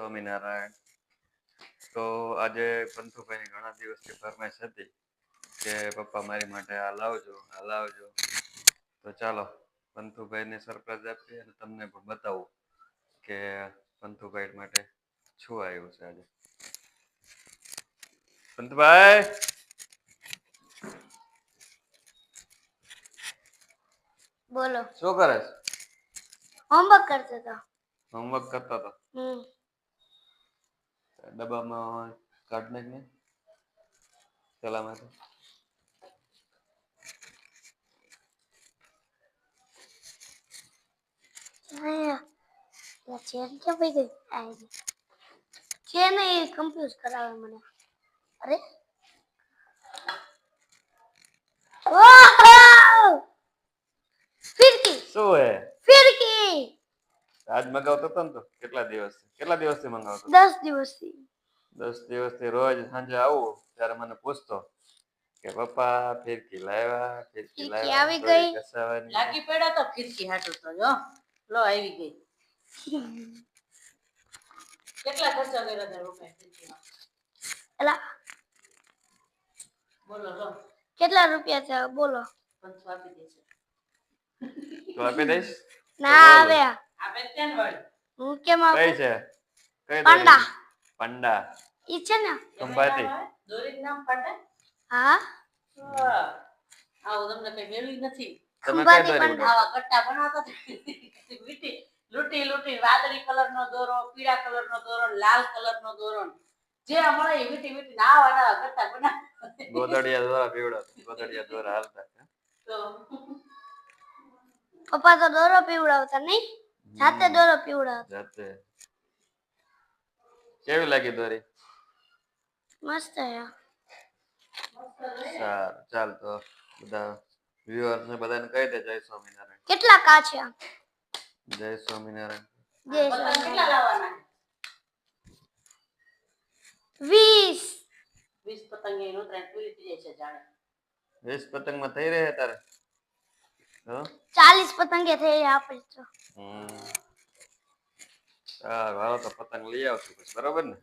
સ્વામિનારાયણ. તો આજે પંથુભાઈની ઘણા દિવસથી ફરમાઈશ હતી કે પપ્પા મારી માટે આ લાવજો આ લાવજો. તો ચાલો પંથુભાઈને સરપ્રાઈઝ આપીએ અને તમને પણ બતાવું કે પંથુભાઈ માટે શું આવ્યું છે આજે. પંથુભાઈ બોલો. શું કરે છે? હોમવર્ક કરતો હતો. હોમવર્ક કરતો હતો. ડબ્બામાં કાઢ નાખ ને પેલામાંથી. ચેન ક્યાં પડી ગઈ? ચેન એ કમ્પ્યુઝ કરાવે મને. અરે ફિરકી. શું હે? ફિરકી. આજ મગાવતો હતો ને તો કેટલા દિવસથી મગાવતો? 10 દિવસથી. 10 દિવસથી રોજ સાંજે આવું ત્યારે મને પૂછતો કે પપ્પા ફિરકી લાવ્યા ફિરકી આવી ગઈ. લાગી પડ્યા તો ફિરકી હાટું તો જો લો આવી ગઈ. કેટલા ખર્ચા કર્યા હતા રૂપિયા ફિરકીમાં? એલા બોલો લો કેટલા રૂપિયા છે બોલો. 500 આપી દેશે. તો આપી દઈશ. ના આવે. આપે કેમ વળી? હું કેમ આપું? કઈ છે? કઈ પાંડા. પાંડા ઈ છે ને ખંભાતી. દોરી નામ પાંડા? હા. આવું તમને કઈ મેળવી નથી. તમે કઈ દોરી પાંડા. આવા કટ્ટા બનાવતા વીટી લૂંટી લૂંટી વાદળી કલરનો દોરો, પીળા કલરનો દોરો, લાલ કલરનો દોરો, જે મળે એ વીટી વીટી આવા કટ્ટા બનાવ. ગોદડિયા દોરા પીવડા ગોદડિયા દોરા હાલતા. તો પપ્પા તો દોરો પીવડાવતા નહીં, જાતે દોરો પીવડાવતા. જાતે. કેવી લાગી દોરી? મસ્ત છે. સારું ચાલ તો બધા વ્યુઅર્સ ને બધાને કહી દે જય સ્વામિનારાયણ. કેટલા કા છે? જય સ્વામિનારાયણ. જય પતંગ કેટલા સ્વામિનારાયણ. લાવવાના? 20. 20 પતંગ એનું ત્રણ પૂરી થઈ જાય છે જાણે. 20 પતંગમાં થઈ રહે તારે? 40 પતંગે થઈ આપે તો. સારું હાલો તો પતંગ લઈ આવશું બરોબર ને?